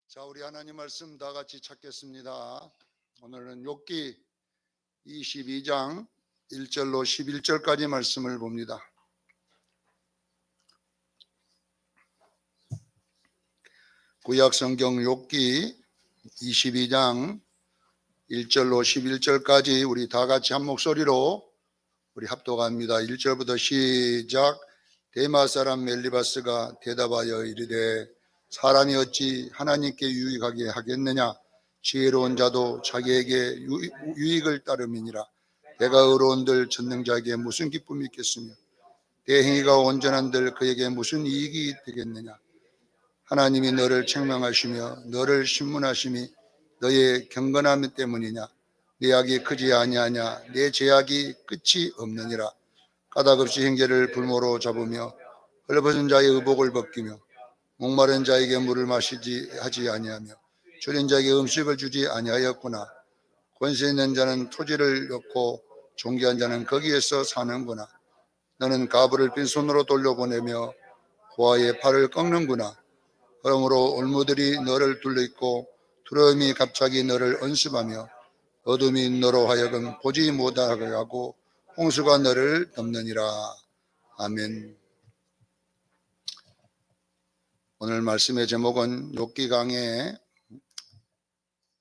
자, 우리 하나님 말씀 다 같이 찾겠습니다. 오늘은 욥기 22장 1절로 11절까지 말씀을 봅니다. 구약 성경 욥기 22장 1절로 11절까지 우리 다 같이 한 목소리로 우리 합독합니다. 1절부터 시작. 데마 사람 엘리바스가 대답하여 이르되 사람이 어찌 하나님께 유익하게 하겠느냐? 지혜로운 자도 자기에게 유익을 따름이니라. 내가 의로운들 전능자에게 무슨 기쁨이 있겠으며 내 행위가 온전한들 그에게 무슨 이익이 되겠느냐? 하나님이 너를 책망하시며 너를 신문하심이 너의 경건함 때문이냐? 내 악이 크지 아니하냐? 내 죄악이 끝이 없느니라. 까닭없이 형제를 불모로 잡으며 헐벗은 자의 의복을 벗기며 목마른 자에게 물을 마시지 하지 아니하며 줄인 자에게 음식을 주지 아니하였구나. 권세 있는 자는 토지를 얻고 존귀한 자는 거기에서 사는구나. 너는 가부를 빈손으로 돌려보내며 고아의 팔을 꺾는구나. 그러므로 올무들이 너를 둘러있고 두려움이 갑자기 너를 언습하며 어둠이 너로 하여금 보지 못하게 하고 홍수가 너를 덮느니라. 아멘. 오늘 말씀의 제목은 욥기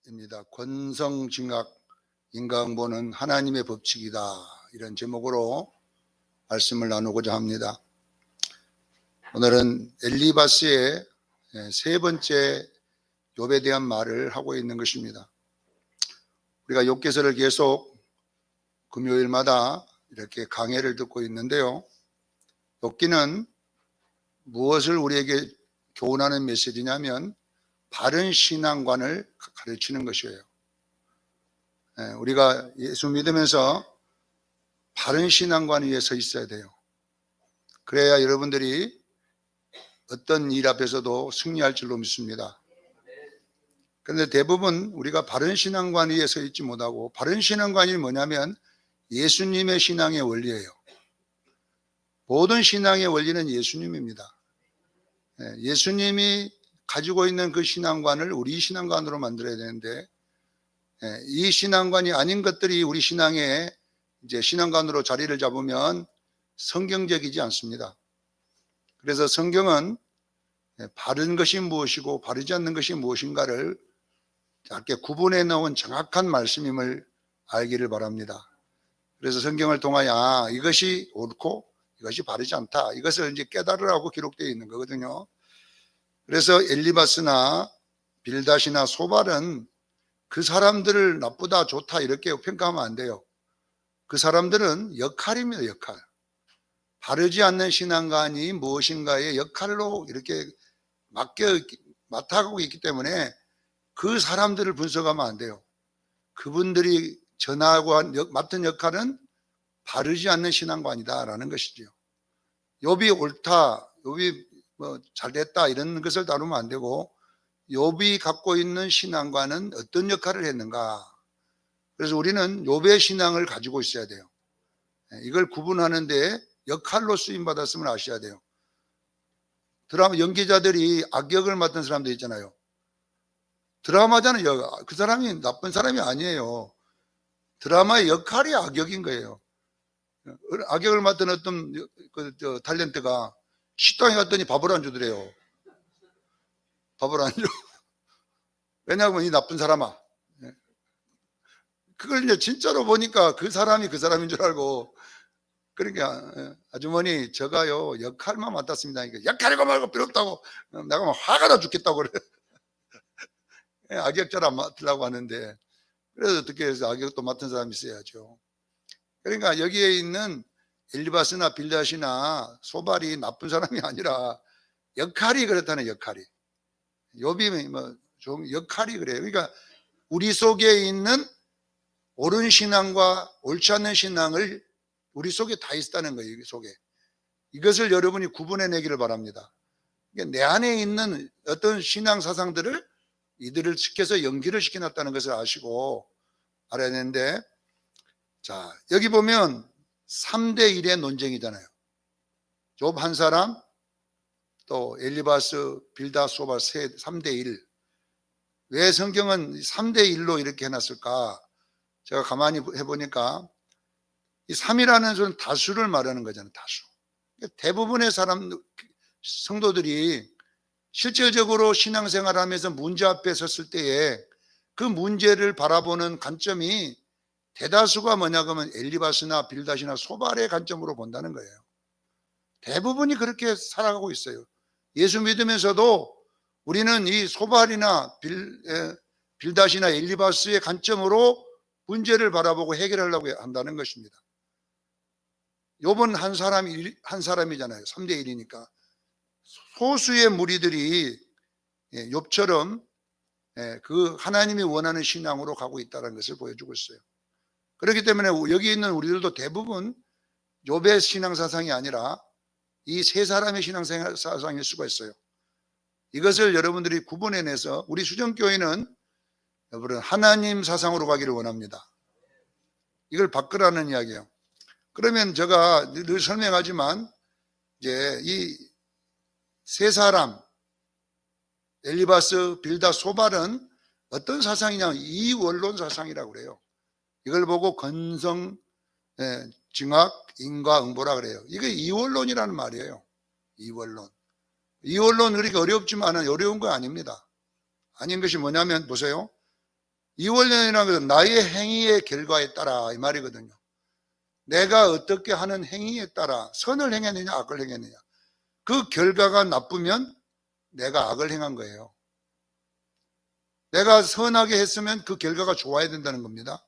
강해입니다. 권성징악 인간보는 하나님의 법칙이다. 이런 제목으로 말씀을 나누고자 합니다. 오늘은 엘리바스의 세 번째 욥에 대한 말을 하고 있는 것입니다. 우리가 욥기서를 계속 금요일마다 이렇게 강해를 듣고 있는데요. 욥기는 무엇을 우리에게 교훈하는 메시지냐면 바른 신앙관을 가르치는 것이에요. 우리가 예수 믿으면서 바른 신앙관 위에 서 있어야 돼요. 그래야 여러분들이 어떤 일 앞에서도 승리할 줄로 믿습니다. 그런데 대부분 우리가 바른 신앙관 위에 서 있지 못하고, 바른 신앙관이 뭐냐면 예수님의 신앙의 원리예요. 모든 신앙의 원리는 예수님입니다. 예수님이 가지고 있는 그 신앙관을 우리 신앙관으로 만들어야 되는데, 이 신앙관이 아닌 것들이 우리 신앙에 이제 신앙관으로 자리를 잡으면 성경적이지 않습니다. 그래서 성경은 바른 것이 무엇이고 바르지 않는 것이 무엇인가를 이렇게 구분해 놓은 정확한 말씀임을 알기를 바랍니다. 그래서 성경을 통하여 이것이 옳고 이것이 바르지 않다, 이것을 이제 깨달으라고 기록되어 있는 거거든요. 그래서 엘리바스나 빌닷이나 소발은 그 사람들을 나쁘다 좋다 이렇게 평가하면 안 돼요. 그 사람들은 역할입니다. 역할. 바르지 않는 신앙관이 무엇인가의 역할로 이렇게 맡아가고 있기 때문에 그 사람들을 분석하면 안 돼요. 그분들이 전하고 맡은 역할은 바르지 않는 신앙관이다라는 것이죠. 욥이 옳다, 욥이 잘됐다 이런 것을 다루면 안 되고, 욥이 갖고 있는 신앙관은 어떤 역할을 했는가. 그래서 우리는 욥의 신앙을 가지고 있어야 돼요. 이걸 구분하는데 역할로 쓰임받았음을 아셔야 돼요. 드라마 연기자들이 악역을 맡은 사람들 있잖아요. 드라마잖아요. 그 사람이 나쁜 사람이 아니에요. 드라마의 역할이 악역인 거예요. 악역을 맡은 어떤 탤런트가 식당에 갔더니 밥을 안 주더래요. 밥을 안 줘. 왜냐하면 이 나쁜 사람아. 그걸 이제 진짜로 보니까 그 사람이 그 사람인 줄 알고, 그러니까 아주머니 제가요 역할만 맡았습니다. 그러니까 역할이고 말고 필요 없다고, 내가 막 화가 나 죽겠다고 그래. 악역잘 안 맡으려고 하는데, 그래서 어떻게 해서 악역도 맡은 사람이 있어야죠. 그러니까 여기에 있는 엘리바스나 빌닷이나 소발이 나쁜 사람이 아니라 역할이 그렇다는, 역할이. 욥이 좀 역할이 그래요. 그러니까 우리 속에 있는 옳은 신앙과 옳지 않는 신앙을 우리 속에 다 있다는 거예요. 이 속에. 이것을 여러분이 구분해내기를 바랍니다. 그러니까 내 안에 있는 어떤 신앙 사상들을 이들을 시켜서 연기를 시켜놨다는 것을 아시고 알아야 되는데, 자, 여기 보면 3대1의 논쟁이잖아요. 욥 한 사람, 또 엘리바스, 빌닷, 소발 3대1. 왜 성경은 3대 1로 이렇게 해놨을까? 제가 가만히 해보니까 이 3이라는 수는 다수를 말하는 거잖아요. 다수. 대부분의 성도들이 실질적으로 신앙생활하면서 문제 앞에 섰을 때에 그 문제를 바라보는 관점이 대다수가 뭐냐 그러면 엘리바스나 빌닷이나 소발의 관점으로 본다는 거예요. 대부분이 그렇게 살아가고 있어요. 예수 믿으면서도 우리는 이 소발이나 빌닷이나 엘리바스의 관점으로 문제를 바라보고 해결하려고 한다는 것입니다. 욥은 한 사람이잖아요. 3대 1이니까. 소수의 무리들이 욥처럼 그 하나님이 원하는 신앙으로 가고 있다는 것을 보여주고 있어요. 그렇기 때문에 여기 있는 우리들도 대부분 욥의 신앙사상이 아니라 이 세 사람의 신앙사상일 수가 있어요. 이것을 여러분들이 구분해내서 우리 수정교회는 여러분 하나님 사상으로 가기를 원합니다. 이걸 바꾸라는 이야기예요. 그러면 제가 늘 설명하지만 이제 이 세 사람 엘리바스, 빌닷, 소발은 어떤 사상이냐 이원론 사상이라고 그래요. 이걸 보고 건성, 증학, 인과, 응보라 그래요. 이게 이원론이라는 말이에요. 이원론. 이원론 그렇게 어렵지만 어려운 거 아닙니다. 아닌 것이 뭐냐면 보세요. 이원론이라는 것은 나의 행위의 결과에 따라 이 말이거든요. 내가 어떻게 하는 행위에 따라 선을 행했느냐 악을 행했느냐 그 결과가 나쁘면 내가 악을 행한 거예요. 내가 선하게 했으면 그 결과가 좋아야 된다는 겁니다.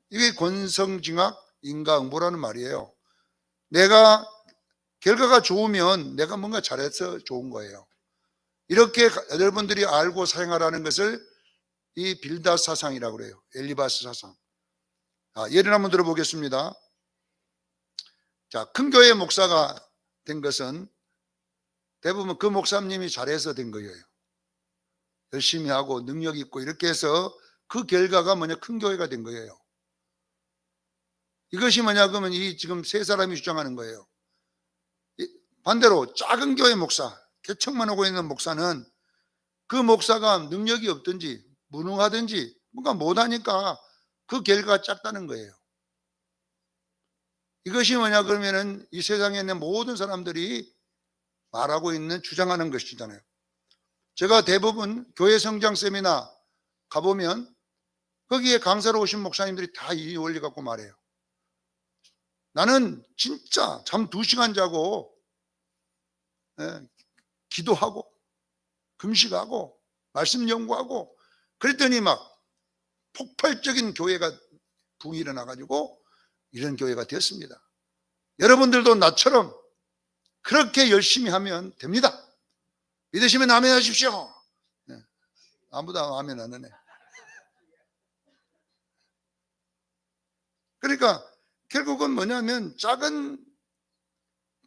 이게 권성징악 인과응보라는 말이에요. 내가 결과가 좋으면 내가 뭔가 잘해서 좋은 거예요. 이렇게 여러분들이 알고 사용하라는 것을 이 빌닷 사상이라고 그래요. 엘리바스 사상. 예를 한번 들어보겠습니다. 자, 큰 교회 목사가 된 것은 대부분 그 목사님이 잘해서 된 거예요. 열심히 하고 능력 있고 이렇게 해서 그 결과가 뭐냐 큰 교회가 된 거예요. 이것이 뭐냐 그러면 이 지금 세 사람이 주장하는 거예요. 반대로 작은 교회 목사, 개척만 하고 있는 목사는 그 목사가 능력이 없든지 무능하든지 뭔가 못하니까 그 결과가 작다는 거예요. 이것이 뭐냐 그러면은 이 세상에 있는 모든 사람들이 말하고 있는 주장하는 것이잖아요. 제가 대부분 교회 성장 세미나 가보면 거기에 강사로 오신 목사님들이 다 이 원리 갖고 말해요. 나는 진짜 잠 2시간 자고 기도하고 금식하고 말씀 연구하고 그랬더니 막 폭발적인 교회가 붕이 일어나가지고 이런 교회가 되었습니다. 여러분들도 나처럼 그렇게 열심히 하면 됩니다. 믿으시면 아멘 하십시오. 아무도 아멘 안 하네. 그러니까 결국은 뭐냐면 작은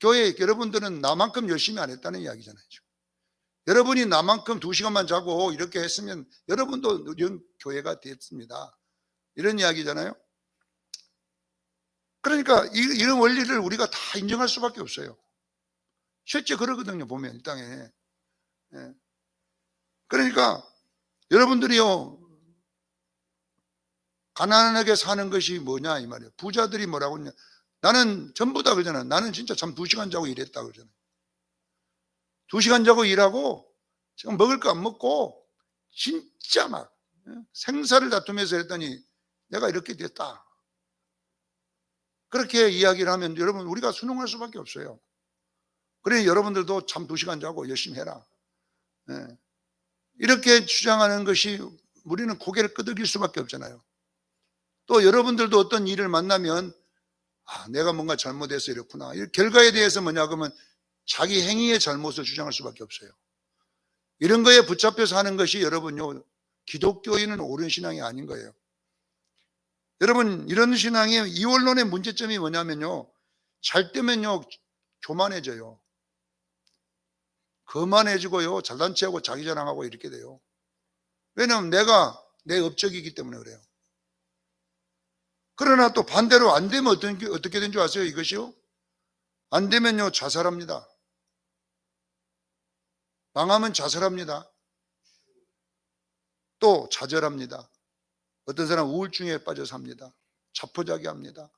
교회 여러분들은 나만큼 열심히 안 했다는 이야기잖아요. 여러분이 나만큼 2시간만 자고 이렇게 했으면 여러분도 이런 교회가 됐습니다. 이런 이야기잖아요. 그러니까 이런 원리를 우리가 다 인정할 수밖에 없어요. 실제 그러거든요. 보면 이 땅에. 그러니까 여러분들이요 가난하게 사는 것이 뭐냐 이 말이에요. 부자들이 뭐라고 하냐 나는 전부 다 그러잖아요. 나는 진짜 잠 2시간 자고 일했다 그러잖아요. 2시간 자고 일하고 지금 먹을 거 안 먹고 진짜 막 생사를 다투면서 했더니 내가 이렇게 됐다. 그렇게 이야기를 하면 여러분 우리가 순응할 수밖에 없어요. 그러니 여러분들도 잠 2시간 자고 열심히 해라. 이렇게 주장하는 것이 우리는 고개를 끄덕일 수밖에 없잖아요. 또 여러분들도 어떤 일을 만나면 내가 뭔가 잘못해서 이렇구나. 이 결과에 대해서 뭐냐 그러면 자기 행위의 잘못을 주장할 수밖에 없어요. 이런 거에 붙잡혀서 하는 것이 여러분요 기독교인은 옳은 신앙이 아닌 거예요. 여러분 이런 신앙의 이원론의 문제점이 뭐냐면요 잘 때면요 교만해져요. 거만해지고요 잘난 체하고 자기 자랑하고 이렇게 돼요. 왜냐하면 내가 내 업적이기 때문에 그래요. 그러나 또 반대로 안 되면 어떻게 된 줄 아세요? 이것이요 안 되면요 자살합니다. 망하면 자살합니다. 또 좌절합니다. 어떤 사람은 우울증에 빠져 삽니다. 자포자기합니다.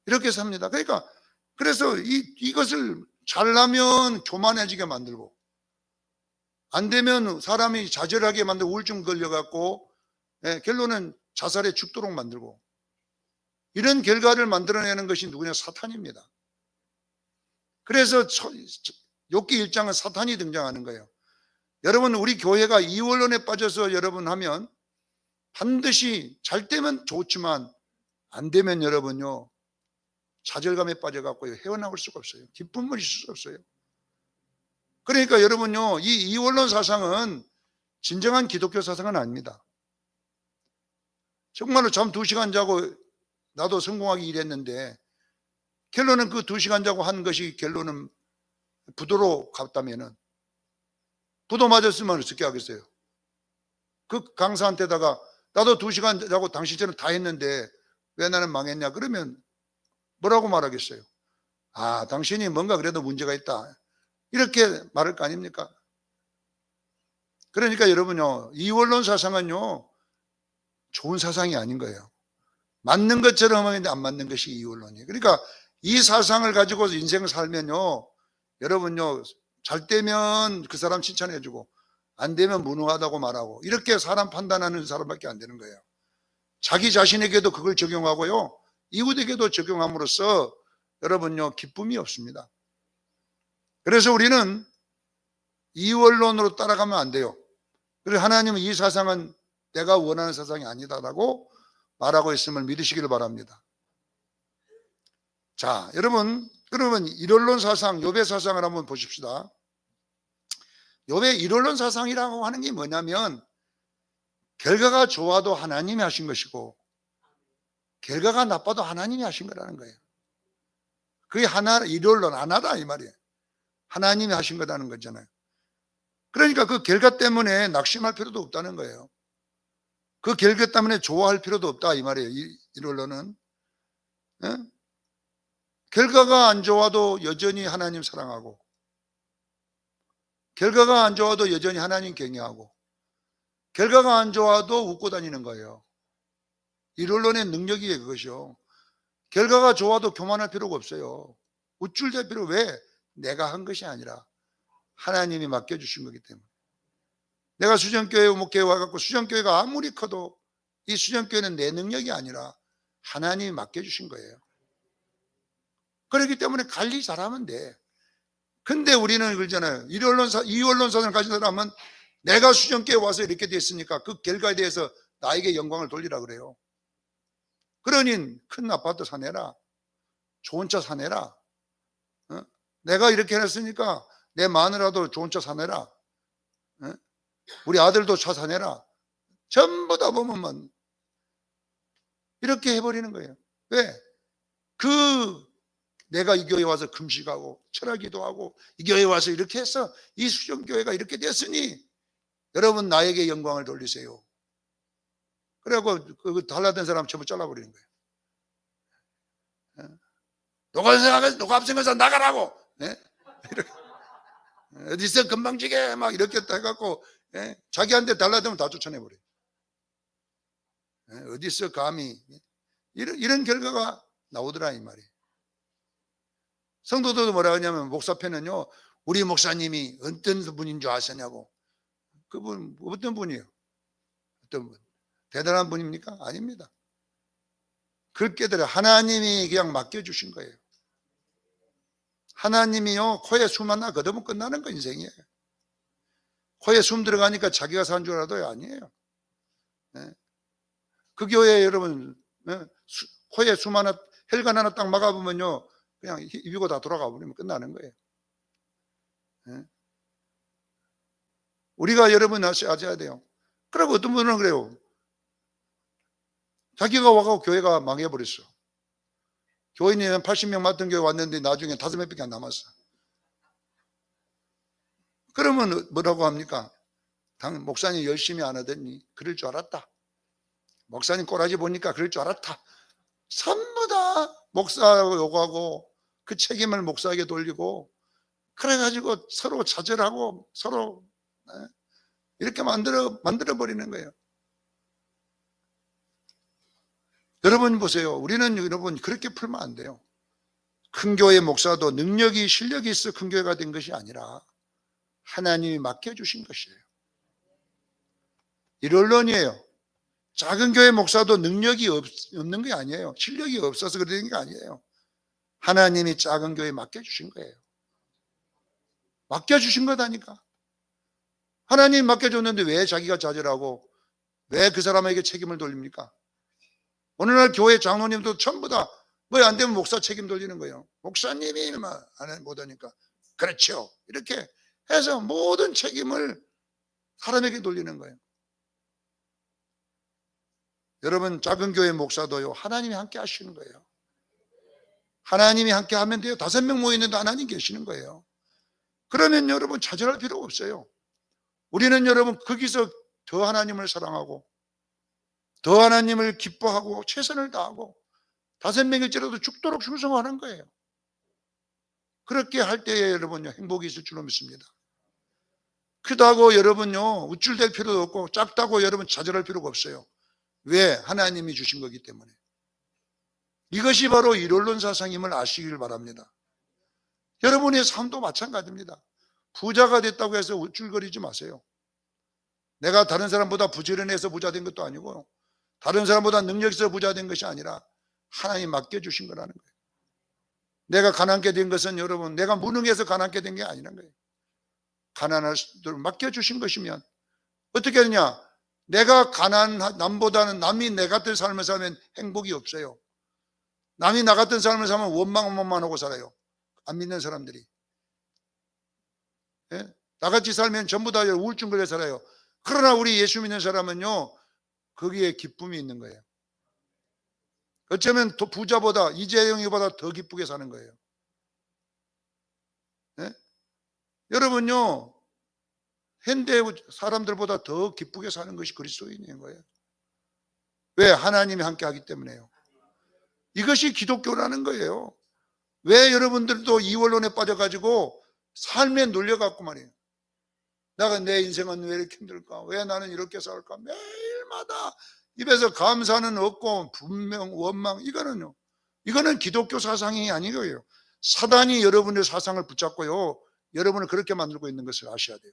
이렇게 삽니다. 그러니까 그래서 이것을 잘나면 교만해지게 만들고, 안 되면 사람이 좌절하게 만들고 우울증 걸려갖고 결론은 자살에 죽도록 만들고, 이런 결과를 만들어내는 것이 누구냐? 사탄입니다. 그래서 욥기 1장은 사탄이 등장하는 거예요. 여러분, 우리 교회가 이원론에 빠져서 여러분 하면 반드시 잘 되면 좋지만 안 되면 여러분요 좌절감에 빠져갖고 헤어나올 수가 없어요. 기쁨을 있을 수 없어요. 그러니까 여러분요, 이 이원론 사상은 진정한 기독교 사상은 아닙니다. 정말로 잠 2시간 자고 나도 성공하기 일했는데 결론은 그 2시간 자고 한 것이 결론은 부도로 갔다면은, 부도 맞았으면 어떻게 하겠어요? 그 강사한테다가 나도 2시간 자고 당신처럼 다 했는데 왜 나는 망했냐? 그러면 뭐라고 말하겠어요? 아, 당신이 뭔가 그래도 문제가 있다, 이렇게 말할 거 아닙니까? 그러니까 여러분요, 이원론 사상은요 좋은 사상이 아닌 거예요. 맞는 것처럼 하는데 안 맞는 것이 이원론이에요. 그러니까 이 사상을 가지고 인생을 살면요, 여러분요 잘 되면 그 사람 칭찬해주고 안 되면 무능하다고 말하고, 이렇게 사람 판단하는 사람밖에 안 되는 거예요. 자기 자신에게도 그걸 적용하고요, 이웃에게도 적용함으로써 여러분요 기쁨이 없습니다. 그래서 우리는 이원론으로 따라가면 안 돼요. 그래서 하나님은 이 사상은 내가 원하는 사상이 아니다라고 말하고 있음을 믿으시기를 바랍니다. 자, 여러분, 그러면 일원론 사상, 욥의 사상을 한번 보십시다. 욥의 일원론 사상이라고 하는 게 뭐냐면, 결과가 좋아도 하나님이 하신 것이고 결과가 나빠도 하나님이 하신 거라는 거예요. 그게 일원론 하나다 이 말이에요. 하나님이 하신 거라는 거잖아요. 그러니까 그 결과 때문에 낙심할 필요도 없다는 거예요. 그 결과 때문에 좋아할 필요도 없다 이 말이에요. 일원론은 결과가 안 좋아도 여전히 하나님 사랑하고, 결과가 안 좋아도 여전히 하나님 경외하고, 결과가 안 좋아도 웃고 다니는 거예요. 일원론의 능력이 그것이요. 결과가 좋아도 교만할 필요가 없어요. 우쭐댈 필요. 왜? 내가 한 것이 아니라 하나님이 맡겨주신 거기 때문에. 내가 수정교회 목회에 와갖고 수정교회가 아무리 커도 이 수정교회는 내 능력이 아니라 하나님이 맡겨주신 거예요. 그렇기 때문에 관리 잘하면 돼. 근데 우리는 그러잖아요. 이원론사상을 가진 사람은 내가 수정교회 와서 이렇게 됐으니까 그 결과에 대해서 나에게 영광을 돌리라 그래요. 그러니 큰 아파트 사내라, 좋은 차 사내라, 내가 이렇게 했으니까 내 마누라도 좋은 차 사내라, 우리 아들도 차 사내라, 전부 다 보면 이렇게 해버리는 거예요. 왜? 내가 이 교회 와서 금식하고 철학기도 하고 이 교회 와서 이렇게 해서 이 수정교회가 이렇게 됐으니 여러분 나에게 영광을 돌리세요. 그래갖고 그 달라든 사람 전부 잘라버리는 거예요. 누가 앞서가서 나가라고, 이렇게. 어디서 금방지게 막 이렇게 해갖고 자기한테 달라들면 다 쫓아내버려요. 어디서 감히 이런 결과가 나오더라 이 말이에요. 성도들도 뭐라 하냐면, 목사편은요 우리 목사님이 어떤 분인 줄 아시냐고. 그분 어떤 분이에요? 어떤 분? 대단한 분입니까? 아닙니다. 그걸 깨달아 하나님이 그냥 맡겨주신 거예요. 하나님이요 코에 숨 하나 거두면 끝나는 거 인생이에요. 코에 숨 들어가니까 자기가 산 줄 알아도 아니에요. 그 교회에 여러분 코에 숨 하나, 혈관 하나 딱 막아보면요 그냥 입이고 다 돌아가 버리면 끝나는 거예요. 우리가 여러분 아셔야 돼요. 그리고 어떤 분은 그래요. 자기가 와가지고 교회가 망해버렸어. 교인이 80명 맡은 교회 왔는데 나중에 5명밖에 안 남았어. 그러면 뭐라고 합니까? 목사님 열심히 안 하더니 그럴 줄 알았다. 목사님 꼬라지 보니까 그럴 줄 알았다. 전부 다 목사하고 욕하고 그 책임을 목사에게 돌리고, 그래가지고 서로 좌절하고 서로 이렇게 만들어 버리는 거예요. 여러분 보세요. 우리는 여러분 그렇게 풀면 안 돼요. 큰 교회 목사도 능력이 실력이 있어 큰 교회가 된 것이 아니라 하나님이 맡겨주신 것이에요. 이론론이에요. 작은 교회 목사도 능력이 없는 게 아니에요. 실력이 없어서 그런 게 아니에요. 하나님이 작은 교회에 맡겨주신 거예요. 맡겨주신 거다니까. 하나님 맡겨줬는데 왜 자기가 좌절하고 왜 그 사람에게 책임을 돌립니까? 오늘날 교회 장로님도 전부 다 뭐 안 되면 목사 책임 돌리는 거예요. 목사님이 못하니까 그렇죠. 이렇게 해서 모든 책임을 사람에게 돌리는 거예요. 여러분 작은 교회 목사도요 하나님이 함께 하시는 거예요. 하나님이 함께 하면 돼요. 5명 모였는데 하나님 계시는 거예요. 그러면 여러분 좌절할 필요가 없어요. 우리는 여러분 거기서 더 하나님을 사랑하고 더 하나님을 기뻐하고 최선을 다하고 5명일지라도 죽도록 충성하는 거예요. 그렇게 할 때에 여러분요 행복이 있을 줄로 믿습니다. 크다고 여러분요 우쭐댈 필요도 없고 작다고 여러분 좌절할 필요가 없어요. 왜? 하나님이 주신 거기 때문에. 이것이 바로 이론론 사상임을 아시길 바랍니다. 여러분의 삶도 마찬가지입니다. 부자가 됐다고 해서 우쭐거리지 마세요. 내가 다른 사람보다 부지런해서 부자 된 것도 아니고 다른 사람보다 능력 있어 부자 된 것이 아니라 하나님 맡겨주신 거라는 거예요. 내가 가난하게 된 것은 여러분 내가 무능해서 가난하게 된 게 아니라는 거예요. 가난할 수도 맡겨주신 것이면 어떻게 하느냐? 내가 가난한 남보다는 남이 내 같은 삶을 살면 행복이 없어요. 남이 나 같은 삶을 살면 원망만 하고 살아요. 안 믿는 사람들이. 예? 나같이 살면 전부 다 우울증 걸려 살아요. 그러나 우리 예수 믿는 사람은요 거기에 기쁨이 있는 거예요. 어쩌면 부자보다 이재영이보다 더 기쁘게 사는 거예요. 예? 여러분요 현대 사람들보다 더 기쁘게 사는 것이 그리스도인인 거예요. 왜? 하나님이 함께 하기 때문에요. 이것이 기독교라는 거예요. 왜 여러분들도 이원론에 빠져가지고 삶에 놀려갖고 말이에요. 내가 내 인생은 왜 이렇게 힘들까? 왜 나는 이렇게 살까? 매일마다 입에서 감사는 없고 분명 원망. 이거는 기독교 사상이 아니고요. 사단이 여러분의 사상을 붙잡고요 여러분을 그렇게 만들고 있는 것을 아셔야 돼요.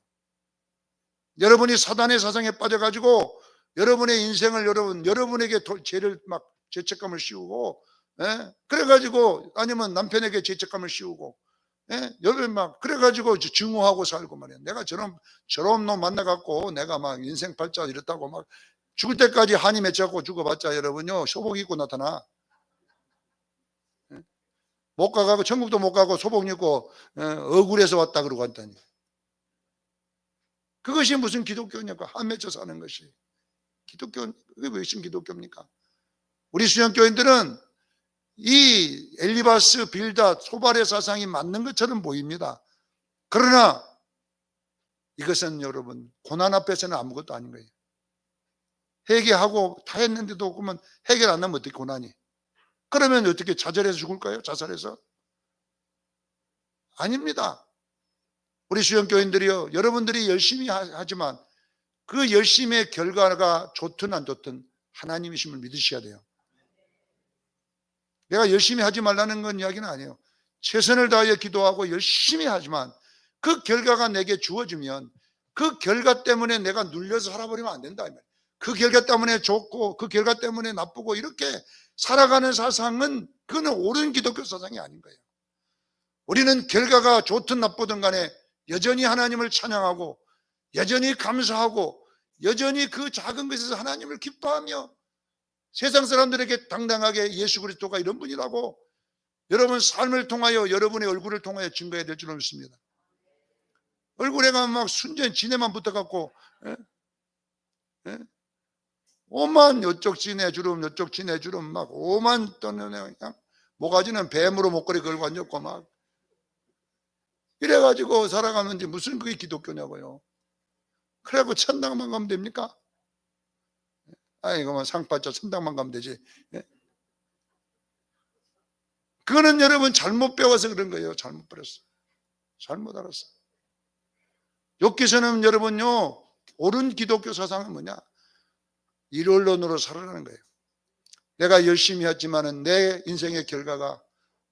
여러분이 사단의 사상에 빠져가지고 여러분의 인생을 여러분에게 죄를 막 죄책감을 씌우고, 예? 그래가지고 아니면 남편에게 죄책감을 씌우고, 예? 여러분 막 그래가지고 증오하고 살고 말이야. 내가 저런 놈 만나갖고 내가 막 인생 팔자 이렇다고 막 죽을 때까지 한이 맺혀갖고 죽어봤자 여러분요 소복 입고 나타나. 예? 못 가고 천국도 못 가고 소복 입고 억울해서 왔다 그러고 왔다니. 그것이 무슨 기독교냐고 한 맺혀 사는 것이 기독교. 그게 무슨 기독교입니까? 우리 수영교인들은 이 엘리바스 빌닷 소발의 사상이 맞는 것처럼 보입니다. 그러나 이것은 여러분 고난 앞에서는 아무것도 아닌 거예요. 회개하고 다 했는데도 그러면 해결 안 하면 어떻게 고난이? 그러면 어떻게 좌절해서 죽을까요? 자살해서? 아닙니다. 우리 수영교인들이요 여러분들이 열심히 하지만 그 열심의 결과가 좋든 안 좋든 하나님이심을 믿으셔야 돼요. 내가 열심히 하지 말라는 건 이야기는 아니에요. 최선을 다하여 기도하고 열심히 하지만 그 결과가 내게 주어지면 그 결과 때문에 내가 눌려서 살아버리면 안 된다. 그 결과 때문에 좋고 그 결과 때문에 나쁘고 이렇게 살아가는 사상은 그거는 옳은 기독교 사상이 아닌 거예요. 우리는 결과가 좋든 나쁘든 간에 여전히 하나님을 찬양하고 여전히 감사하고 여전히 그 작은 것에서 하나님을 기뻐하며 세상 사람들에게 당당하게 예수 그리스도가 이런 분이라고 여러분 삶을 통하여 여러분의 얼굴을 통하여 증거해야 될 줄 믿습니다. 얼굴에 가면 막 순전 지네만 붙어갖고 오만 이쪽 지네주름 이쪽 지네주름 막 오만 떠는 그냥 모가지는 뱀으로 목걸이 걸고 앉았고 막 이래가지고 살아가는지 무슨 그게 기독교냐고요. 그래갖고 천당만 가면 됩니까? 이거만 상팔자 천당만 가면 되지. 그거는 여러분 잘못 배워서 그런 거예요. 잘못 배웠어. 잘못 알았어. 욥기서는 여러분요 옳은 기독교 사상은 뭐냐? 일원론으로 살아가는 거예요. 내가 열심히 했지만은 내 인생의 결과가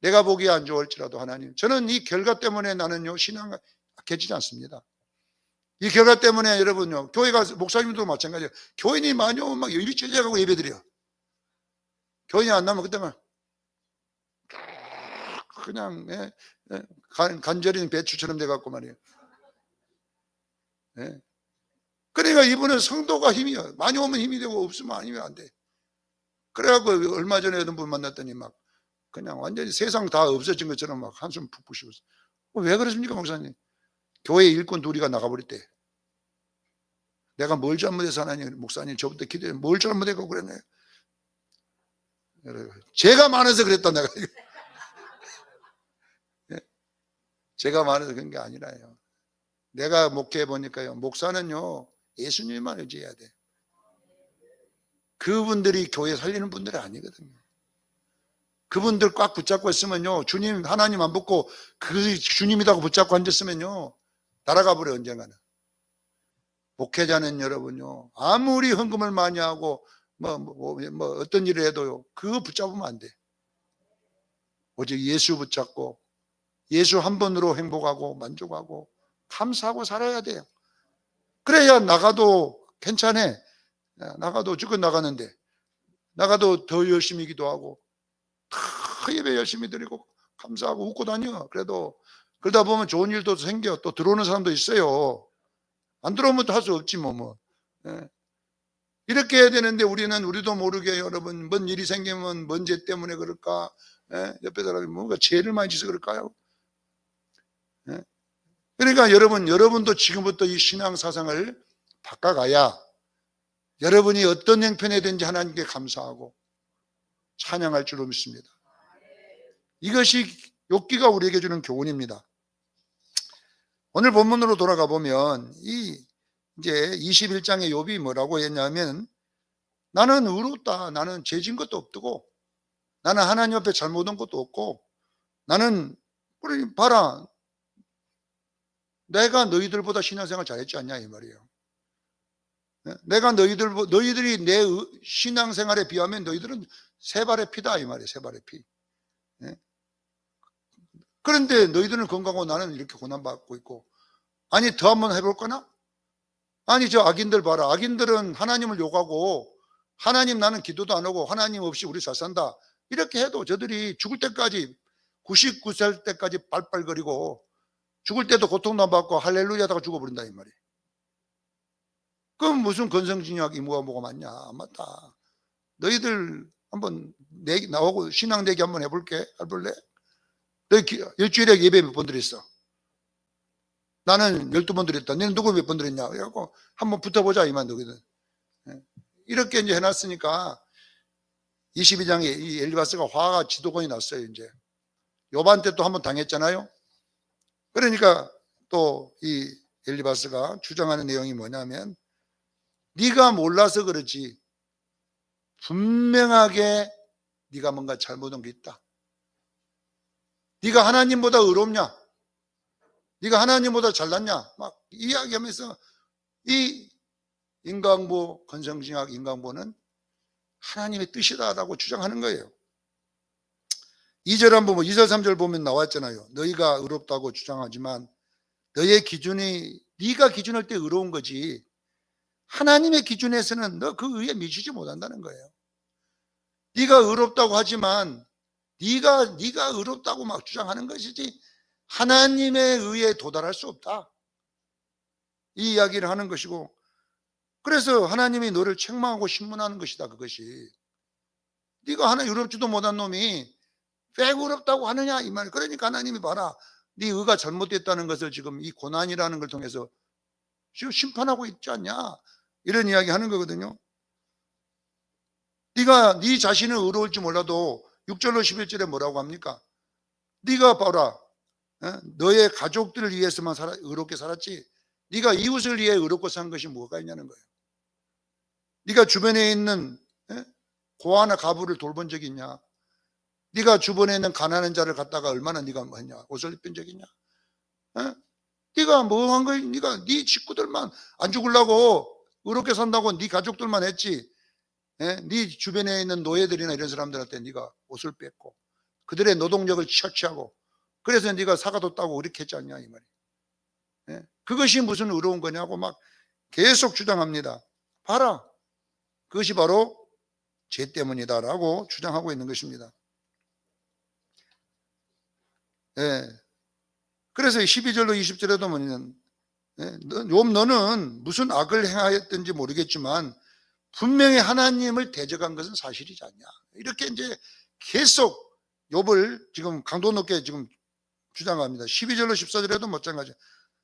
내가 보기에 안 좋을지라도 하나님, 저는 이 결과 때문에 나는요 신앙이 깨지지 않습니다. 이 결과 때문에 여러분요, 교회가 목사님도 마찬가지예요. 교인이 많이 오면 막 열이 ጨ져가고 예배드려. 교인이 안 나면 그때만 그냥 간절인 배추처럼 돼갖고 말이에요. 예. 그러니까 이분은 성도가 힘이요. 많이 오면 힘이 되고 없으면 아니면 안 돼. 그래갖고 얼마 전에 어떤 분 만났더니 막 그냥 완전히 세상 다 없어진 것처럼 막 한숨 푹푹 쉬고 있어요. 왜 그러십니까 목사님? 교회 일꾼 둘이가 나가버렸대. 내가 뭘 잘못해서 하나님, 목사님 저부터 기도해 뭘 잘못했고 그랬네. 제가 많아서 그랬다 내가. 제가 많아서 그런 게 아니라요. 내가 목회해 보니까요, 목사는요 예수님만 의지해야 돼. 그분들이 교회 살리는 분들이 아니거든요. 그분들 꽉 붙잡고 있으면요, 주님 하나님 안 붙고 그 주님이라고 붙잡고 앉았으면요 날아가 버려 언젠가는. 목회자는 여러분요, 아무리 헌금을 많이 하고 뭐 어떤 일을 해도요 그거 붙잡으면 안 돼. 오직 예수 붙잡고 예수 한 번으로 행복하고 만족하고 감사하고 살아야 돼요. 그래야 나가도 괜찮아. 나가도 죽어 나가는데 나가도 더 열심히 기도하고 더 예배 열심히 드리고 감사하고 웃고 다녀. 그래도 그러다 보면 좋은 일도 생겨. 또 들어오는 사람도 있어요. 안 들어오면 또 할 수 없지 뭐. 예. 이렇게 해야 되는데 우리도 모르게 여러분 뭔 일이 생기면 뭔 죄 때문에 그럴까? 예? 옆에 사람이 뭔가 죄를 많이 지어서 그럴까요? 예? 그러니까 여러분도 지금부터 이 신앙 사상을 바꿔가야 여러분이 어떤 형편이든지 하나님께 감사하고 찬양할 줄로 믿습니다. 이것이 욥기가 우리에게 주는 교훈입니다. 오늘 본문으로 돌아가 보면 이제 21장의 욥이 뭐라고 했냐면, 나는 의롭다. 나는 죄진 것도 없고, 나는 하나님 앞에 잘못한 것도 없고, 나는 봐라, 내가 너희들보다 신앙생활 잘했지 않냐 이 말이에요. 내가 너희들이 내 신앙생활에 비하면 너희들은 세 발의 피다 이 말이에요. 세 발의 피. 그런데 너희들은 건강하고 나는 이렇게 고난받고 있고, 아니 더 한번 해볼거나? 아니 저 악인들 봐라. 악인들은 하나님을 욕하고 하나님 나는 기도도 안 하고 하나님 없이 우리 잘 산다 이렇게 해도 저들이 죽을 때까지 99살 때까지 빨빨거리고 죽을 때도 고통도 안 받고 할렐루야 하다가 죽어버린다 이 말이에요. 그럼 무슨 건성징악 뭐가 맞냐? 안 맞다. 너희들 한번 나오고 신앙 내기 한번 해볼게. 해볼래? 너희 일주일에 예배 몇 번 드렸어? 나는 12번 드렸다. 너는 누구 몇 번 드렸냐? 그래갖고 한번 붙어보자 이만 너희들. 이렇게 이제 해놨으니까 22장에 이 엘리바스가 화가 지도권이 났어요. 이제 욥한테 또 한번 당했잖아요. 그러니까 또 이 엘리바스가 주장하는 내용이 뭐냐면, 네가 몰라서 그렇지 분명하게 네가 뭔가 잘못한 게 있다. 네가 하나님보다 의롭냐? 네가 하나님보다 잘났냐? 막 이야기하면서 이 인간보, 건성징악 인간보는 하나님의 뜻이다라고 주장하는 거예요. 2절 한번 2절 3절 보면 나왔잖아요. 너희가 의롭다고 주장하지만 너의 기준이 네가 기준할 때 의로운 거지 하나님의 기준에서는 너 그 의에 미치지 못한다는 거예요. 네가 의롭다고 하지만 네가 의롭다고 막 주장하는 것이지 하나님의 의에 도달할 수 없다. 이 이야기를 하는 것이고, 그래서 하나님이 너를 책망하고 신문하는 것이다. 그것이 네가 하나 의롭지도 못한 놈이 왜 의롭다고 하느냐 이 말. 그러니까 하나님이 봐라, 네 의가 잘못됐다는 것을 지금 이 고난이라는 걸 통해서 지금 심판하고 있지 않냐, 이런 이야기 하는 거거든요. 네가 네 자신은 의로울지 몰라도 6절로 11절에 뭐라고 합니까? 네가 봐라, 너의 가족들을 위해서만 의롭게 살았지 네가 이웃을 위해 의롭고 산 것이 뭐가 있냐는 거예요. 네가 주변에 있는 고아나 가부를 돌본 적이 있냐? 네가 주변에 있는 가난한 자를 갖다가 얼마나 네가 했냐? 옷을 입힌 적이 있냐? 네가 뭐 한 거야? 네 식구들만 안 죽으려고 의롭게 산다고 네 가족들만 했지. 예? 네 주변에 있는 노예들이나 이런 사람들한테 네가 옷을 뺐고 그들의 노동력을 착취하고 그래서 네가 사과도 따고 이렇게 했지 않냐 이 말이에요. 예? 그것이 무슨 의로운 거냐고 막 계속 주장합니다. 봐라. 그것이 바로 죄 때문이다라고 주장하고 있는 것입니다. 예. 그래서 12절로 20절에도 뭐냐면 욥 너는 무슨 악을 행하였든지 모르겠지만 분명히 하나님을 대적한 것은 사실이지 않냐. 이렇게 이제 계속 욥을 지금 강도 높게 지금 주장합니다. 12절로 14절에도 마찬가지.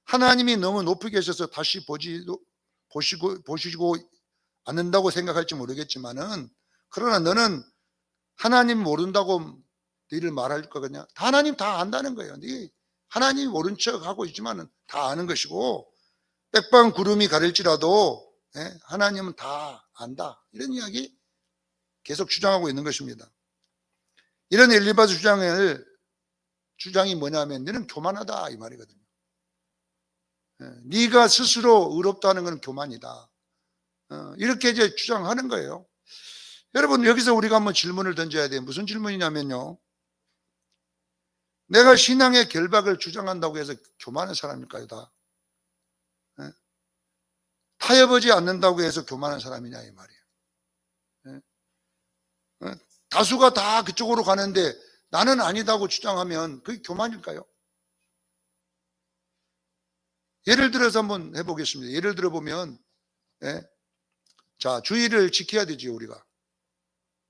하나님이 너무 높이 계셔서 다시 보시고 않는다고 생각할지 모르겠지만은 그러나 너는 하나님 모른다고 너희를 말할 거냐? 하나님 다 안다는 거예요. 네 하나님 모른 척 하고 있지만은 다 아는 것이고 백방 구름이 가릴지라도 하나님은 다 안다. 이런 이야기 계속 주장하고 있는 것입니다. 이런 엘리바스 주장이 뭐냐면 너는 교만하다 이 말이거든요. 네가 스스로 의롭다는 것은 교만이다. 이렇게 이제 주장하는 거예요. 여러분 여기서 우리가 한번 질문을 던져야 돼요. 무슨 질문이냐면요. 내가 신앙의 결박을 주장한다고 해서 교만한 사람일까요? 다? 타협하지 않는다고 해서 교만한 사람이냐 이 말이에요. 다수가 다 그쪽으로 가는데 나는 아니다고 주장하면 그게 교만일까요? 예를 들어서 한번 해보겠습니다. 예를 들어 보면 자 주의를 지켜야 되죠. 우리가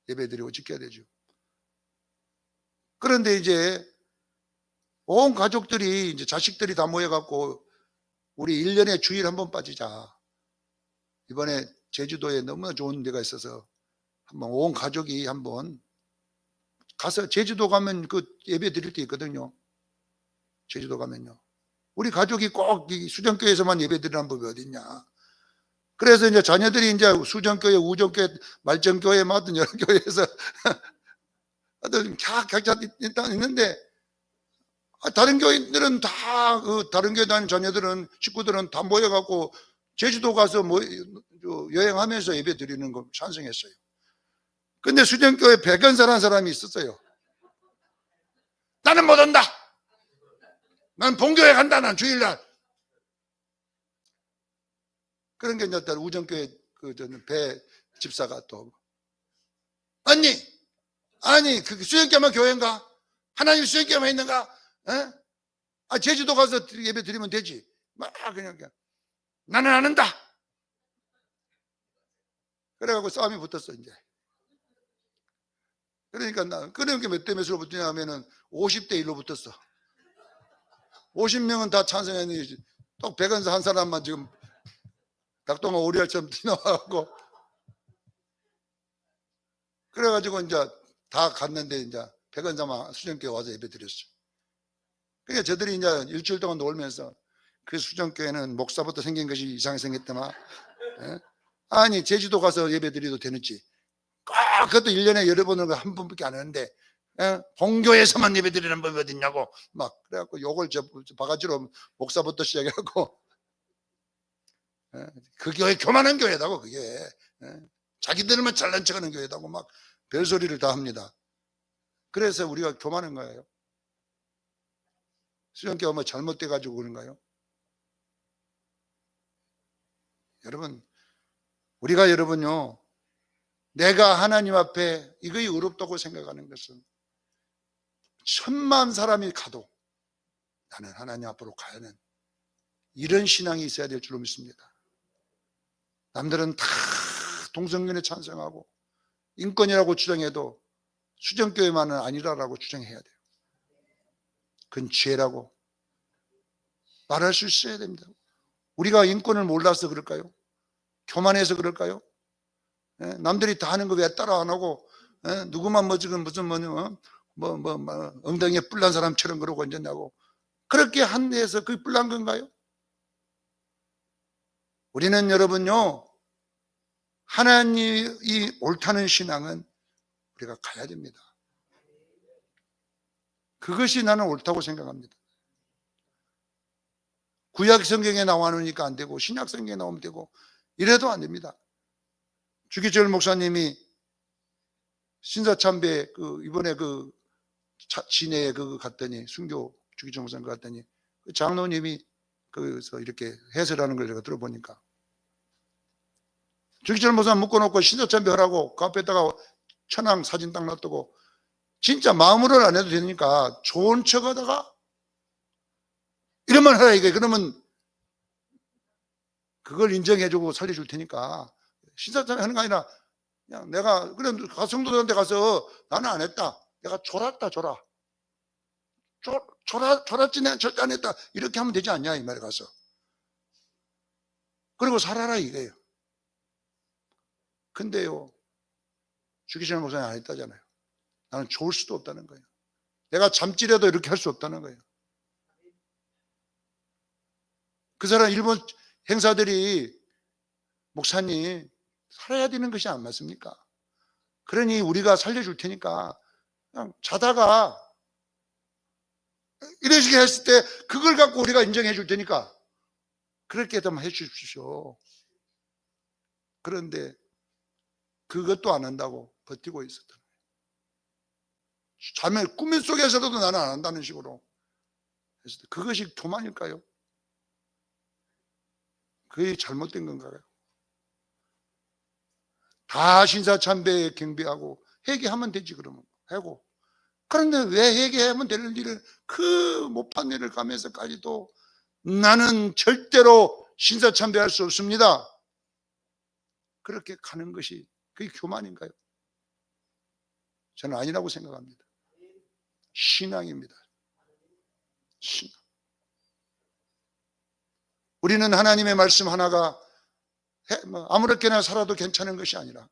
예배드리고 지켜야 되죠. 그런데 이제 온 가족들이 이제 자식들이 다 모여갖고 우리 1년에 주일 한번 빠지자. 이번에 제주도에 너무나 좋은 데가 있어서 한번 온 가족이 한번 가서 제주도 가면 그 예배 드릴 때 있거든요. 제주도 가면요. 우리 가족이 꼭 수정교회에서만 예배 드리는 법이 어딨냐. 그래서 이제 자녀들이 이제 수정교회, 우정교회, 말정교회, 맡은 여러 교회에서 각자 있는데 다른 교인들은 다 다른 교회 다니는 자녀들은 식구들은 다 모여갖고 제주도 가서 여행하면서 예배 드리는 거 찬성했어요. 근데 수정교회 백연사라는 사람이 있었어요. 나는 못 온다. 난 본교회 간다. 난 주일날. 그런 게 이제 우정교회 배 집사가 또 아니 그 수정교회만 교회인가? 하나님 수정교회만 있는가? 제주도 가서 예배 드리면 되지. 막 그냥 나는 안 한다. 그래갖고 싸움이 붙었어 이제. 그러니까 몇 대 몇으로 붙냐 하면은 50대 1로 붙었어. 50명은 다 찬성했는데 또 백은사 한 사람만 지금 닭똥아 오리알처럼 튀어나와갖고 그래가지고 이제 다 갔는데 이제 백은사만 수정교회 와서 예배 드렸어. 그러니까 저들이 이제 일주일 동안 놀면서 그 수정교회는 목사부터 생긴 것이 이상하게 생겼더만. 아니 제주도 가서 예배 드려도 되는지 그것도 1년에 여러 번을 한 번밖에 안 하는데 본교에서만 예배 드리는 법이 어딨냐고 막 그래갖고 욕을 바가지로 목사부터 시작해갖고 그 교회 교만한 교회다고 그게 자기들만 잘난 척하는 교회다고 막 별소리를 다 합니다. 그래서 우리가 교만한 거예요. 수정교회가 뭐 잘못돼가지고 그런가요? 여러분 우리가 여러분요 내가 하나님 앞에 이거이 의롭다고 생각하는 것은 1000만 사람이 가도 나는 하나님 앞으로 가야 하는 이런 신앙이 있어야 될 줄로 믿습니다. 남들은 다 동성연애 찬성하고 인권이라고 주장해도 수정교회만은 아니라고 주장해야 돼요. 그건 죄라고 말할 수 있어야 됩니다. 우리가 인권을 몰라서 그럴까요? 교만해서 그럴까요? 남들이 다 하는 거 왜 따라 안 하고 누구만 뭐 지금 무슨 엉덩이에 뿔난 사람처럼 그러고 앉았냐고 그렇게 한 데에서 그게 뿔난 건가요? 우리는 여러분요 하나님이 옳다는 신앙은 우리가 가야 됩니다. 그것이 나는 옳다고 생각합니다. 구약 성경에 나와 놓으니까 안 되고 신약 성경에 나오면 되고 이래도 안 됩니다. 주기철 목사님이 신사참배 이번에 진해에 갔더니 순교 주기철 목사님 갔더니 그 장로님이 거기서 이렇게 해설하는 걸 제가 들어보니까 주기철 목사님 묶어놓고 신사참배 하라고 그 앞에다가 천황 사진 딱 놔두고 진짜 마음으로는 안 해도 되니까 좋은 척 하다가 이러면 하라 이거예요. 그러면 그걸 인정해주고 살려줄 테니까 신사참배 하는 거 아니라 그냥 내가 그래 성도들한테 가서 나는 안 했다. 내가 졸았다 졸아. 졸았지 내가 절대 안 했다. 이렇게 하면 되지 않냐 이 말에 가서. 그리고 살아라 이거예요. 근데요 주기철 목사님 안 했다잖아요. 나는 좋을 수도 없다는 거예요. 내가 잠찌려도 이렇게 할 수 없다는 거예요. 그 사람 일본 행사들이 목사님 살아야 되는 것이 안 맞습니까? 그러니 우리가 살려줄 테니까 그냥 자다가 이런 식으로 했을 때 그걸 갖고 우리가 인정해 줄 테니까 그렇게 좀 해 주십시오. 그런데 그것도 안 한다고 버티고 있었던 거예요. 잠에 꿈 속에서도 나는 안 한다는 식으로 했을 때 그것이 교만일까요? 그게 잘못된 건가요? 다 신사참배에 경배하고 회개하면 되지 그러면 하고 그런데 왜 회개하면 되는 일을 그 못한 일을 가면서까지도 나는 절대로 신사참배할 수 없습니다. 그렇게 가는 것이 그게 교만인가요? 저는 아니라고 생각합니다. 신앙입니다. 신앙. 우리는 하나님의 말씀 하나가 아무렇게나 살아도 괜찮은 것이 아니라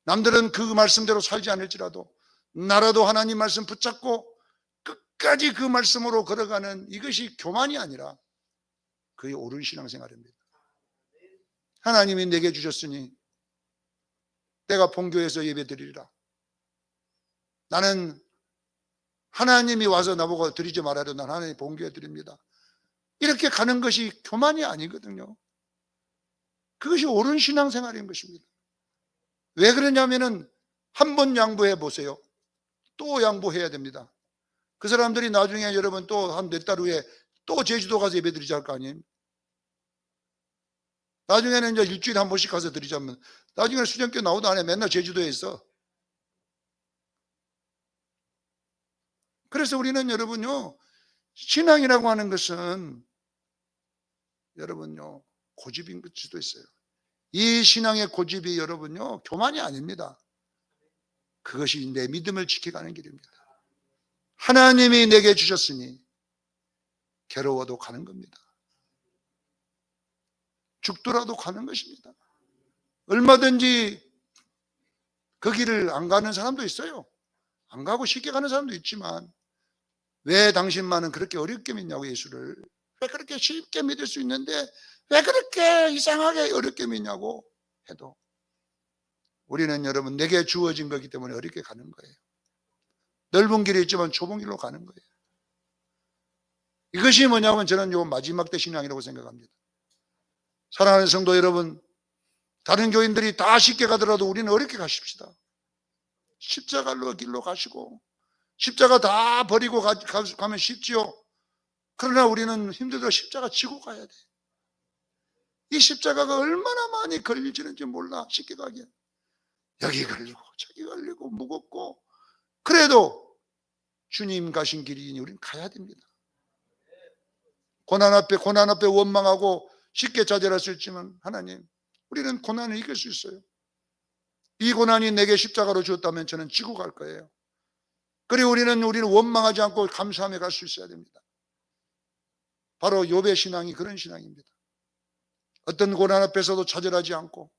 남들은 그 말씀대로 살지 않을지라도 나라도 하나님 말씀 붙잡고 끝까지 그 말씀으로 걸어가는 이것이 교만이 아니라 그게 옳은 신앙생활입니다. 하나님이 내게 주셨으니 내가 본교에서 예배드리리라. 나는 하나님이 와서 나보고 드리지 말아도 난 하나님 본교에 드립니다. 이렇게 가는 것이 교만이 아니거든요. 그것이 옳은 신앙생활인 것입니다. 왜 그러냐면은 한 번 양보해 보세요. 또 양보해야 됩니다. 그 사람들이 나중에 여러분 또 한 몇 달 후에 또 제주도 가서 예배 드리자 할 거 아니에요? 나중에는 이제 일주일에 한 번씩 가서 드리자면 나중에는 수련교 나오도 안 해. 맨날 제주도에 있어. 그래서 우리는 여러분요, 신앙이라고 하는 것은 여러분요, 고집인 수도 있어요. 이 신앙의 고집이 여러분요, 교만이 아닙니다. 그것이 내 믿음을 지켜가는 길입니다. 하나님이 내게 주셨으니 괴로워도 가는 겁니다. 죽더라도 가는 것입니다. 얼마든지 그 길을 안 가는 사람도 있어요. 안 가고 쉽게 가는 사람도 있지만 왜 당신만은 그렇게 어렵게 믿냐고 예수를. 왜 그렇게 쉽게 믿을 수 있는데 왜 그렇게 이상하게 어렵게 믿냐고 해도 우리는 여러분 내게 주어진 거기 때문에 어렵게 가는 거예요. 넓은 길이 있지만 좁은 길로 가는 거예요. 이것이 뭐냐면 저는 요 마지막 때 신앙이라고 생각합니다. 사랑하는 성도 여러분, 다른 교인들이 다 쉽게 가더라도 우리는 어렵게 가십시다. 십자가로 길로 가시고 십자가 다 버리고 가면 쉽지요. 그러나 우리는 힘들어 십자가 지고 가야 돼. 이 십자가가 얼마나 많이 걸리지는지 몰라. 쉽게 가기에 여기 걸리고 저기 걸리고 무겁고 그래도 주님 가신 길이니 우리는 가야 됩니다. 고난 앞에 원망하고 쉽게 좌절할 수 있지만 하나님 우리는 고난을 이길 수 있어요. 이 고난이 내게 십자가로 주었다면 저는 지고 갈 거예요. 그리고 우리는 원망하지 않고 감사하며 갈 수 있어야 됩니다. 바로 욥의 신앙이 그런 신앙입니다. 어떤 고난 앞에서도 좌절하지 않고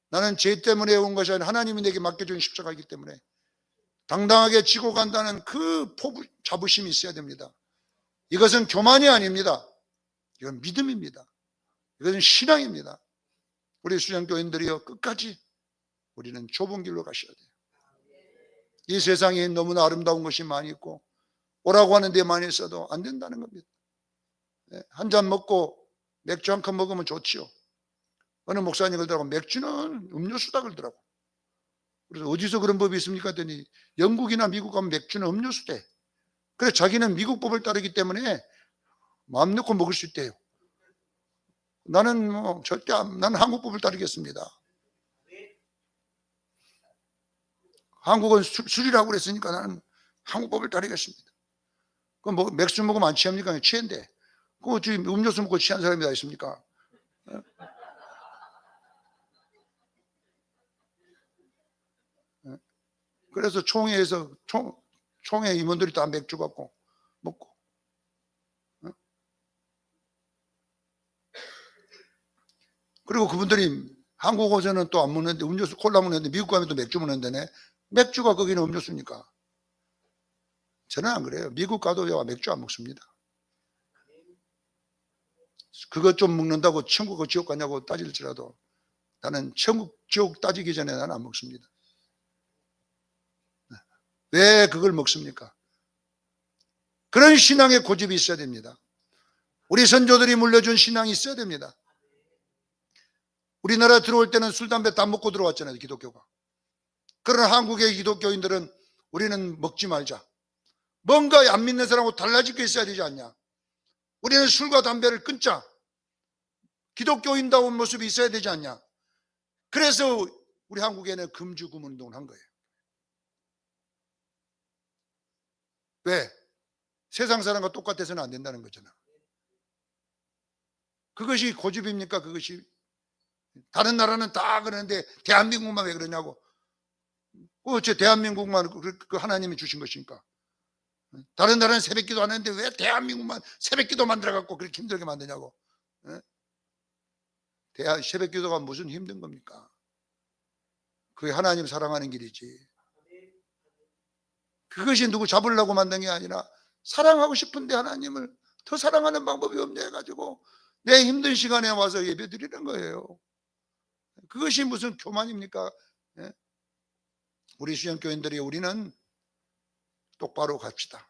나는 죄 때문에 온 것이 아니라 하나님이 내게 맡겨준 십자가이기 때문에 당당하게 지고 간다는 그 자부심이 있어야 됩니다. 이것은 교만이 아닙니다. 이건 믿음입니다. 이것은 신앙입니다. 우리 수련교인들이여 끝까지 우리는 좁은 길로 가셔야 돼요. 이 세상에 너무나 아름다운 것이 많이 있고 오라고 하는 데 많이 있어도 안 된다는 겁니다. 한 잔 먹고 맥주 한 컵 먹으면 좋지요. 어느 목사님 그러더라고, 맥주는 음료수다 그러더라고. 그래서 어디서 그런 법이 있습니까 했더니 영국이나 미국 가면 맥주는 음료수대. 그래서 자기는 미국 법을 따르기 때문에 마음 놓고 먹을 수 있대요. 나는 나는 한국 법을 따르겠습니다. 한국은 술이라고 그랬으니까 나는 한국 법을 따르겠습니다. 그럼 뭐 맥주 먹으면 안 취합니까? 취한데. 그 어찌 음료수 먹고 취한 사람이 다 있습니까? 그래서 총회에서 총회 임원들이 다 맥주 갖고 먹고. 그리고 그분들이 한국 오서는 또 안 먹는데 음료수 콜라 먹는데 미국 가면 또 맥주 먹는데네. 맥주가 거기는 음료수니까. 저는 안 그래요. 미국 가도 맥주 안 먹습니다. 그것 좀 먹는다고 천국 지옥 가냐고 따질지라도 나는 천국 지옥 따지기 전에 나는 안 먹습니다. 왜 그걸 먹습니까? 그런 신앙의 고집이 있어야 됩니다. 우리 선조들이 물려준 신앙이 있어야 됩니다. 우리나라 들어올 때는 술, 담배 다 먹고 들어왔잖아요, 기독교가. 그러나 한국의 기독교인들은 우리는 먹지 말자. 뭔가 안 믿는 사람하고 달라질 게 있어야 되지 않냐. 우리는 술과 담배를 끊자. 기독교인다운 모습이 있어야 되지 않냐. 그래서 우리 한국에는 금주금 운동을 한 거예요. 왜? 세상 사람과 똑같아서는 안 된다는 거잖아. 그것이 고집입니까? 그것이 다른 나라는 다 그러는데 대한민국만 왜 그러냐고. 어째 대한민국만 그 하나님이 주신 것이니까. 다른 나라는 새벽기도 안 하는데 왜 대한민국만 새벽기도 만들어갖고 그렇게 힘들게 만드냐고. 새벽기도가 무슨 힘든 겁니까? 그게 하나님 사랑하는 길이지. 그것이 누구 잡으려고 만든 게 아니라 사랑하고 싶은데 하나님을 더 사랑하는 방법이 없냐 해가지고 내 힘든 시간에 와서 예배 드리는 거예요. 그것이 무슨 교만입니까? 우리 수영교인들이 우리는 똑바로 갑시다.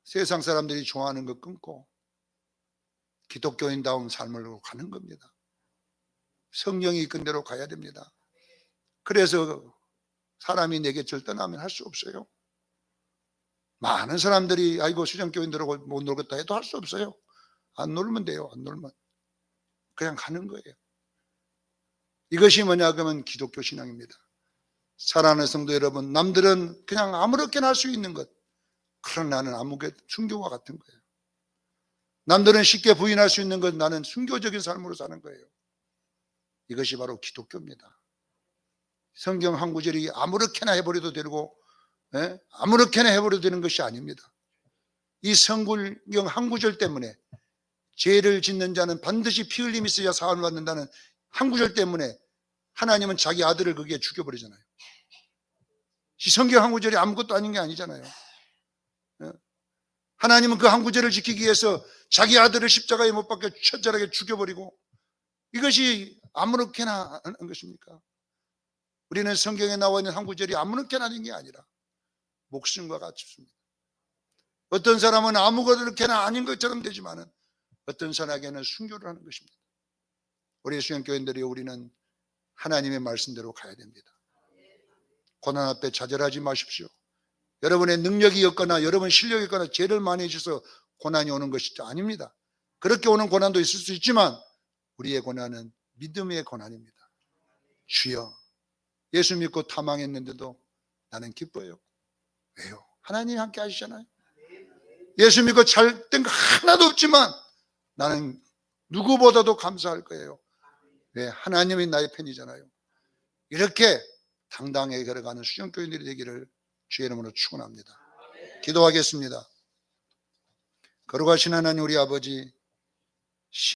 세상 사람들이 좋아하는 거 끊고 기독교인다운 삶을 가는 겁니다. 성령이 이끈 대로 가야 됩니다. 그래서 사람이 내 곁을 떠나면 할 수 없어요. 많은 사람들이 아이고 수정교인들하고 못 놀겠다 해도 할 수 없어요. 안 놀면 돼요. 안 놀면 그냥 가는 거예요. 이것이 뭐냐 그러면 기독교 신앙입니다. 사랑하는 성도 여러분, 남들은 그냥 아무렇게나 할 수 있는 것, 그러나 나는 아무게 순교와 같은 거예요. 남들은 쉽게 부인할 수 있는 것, 나는 순교적인 삶으로 사는 거예요. 이것이 바로 기독교입니다. 성경 한 구절이 아무렇게나 해버려도 되고 아무렇게나 해버려도 되는 것이 아닙니다. 이 성경 한 구절 때문에 죄를 짓는 자는 반드시 피 흘림이 있어야 사함을 받는다는 한 구절 때문에 하나님은 자기 아들을 거기에 죽여버리잖아요. 이 성경 한 구절이 아무것도 아닌 게 아니잖아요. 하나님은 그 한 구절을 지키기 위해서 자기 아들을 십자가에 못 박혀 처절하게 죽여버리고, 이것이 아무렇게나 하는 것입니까? 우리는 성경에 나와 있는 한 구절이 아무렇게나 하는 게 아니라 목숨과 같습니다. 어떤 사람은 아무렇게나 아닌 것처럼 되지만은 어떤 사람에게는 순교를 하는 것입니다. 우리 수영교인들이 우리는 하나님의 말씀대로 가야 됩니다. 고난 앞에 좌절하지 마십시오. 여러분의 능력이 없거나 여러분 실력이 없거나 죄를 많이 해주셔서 고난이 오는 것이 아닙니다. 그렇게 오는 고난도 있을 수 있지만 우리의 고난은 믿음의 고난입니다. 주여, 예수 믿고 탐망했는데도 나는 기뻐요. 왜요? 하나님이 함께 하시잖아요. 예수 믿고 잘된 거 하나도 없지만 나는 누구보다도 감사할 거예요. 왜? 하나님이 나의 편이잖아요. 이렇게 당당하게 걸어가는 수정교인들이 되기를 주의 이름으로 축원합니다. 기도하겠습니다. 거룩하신 하나님 우리 아버지,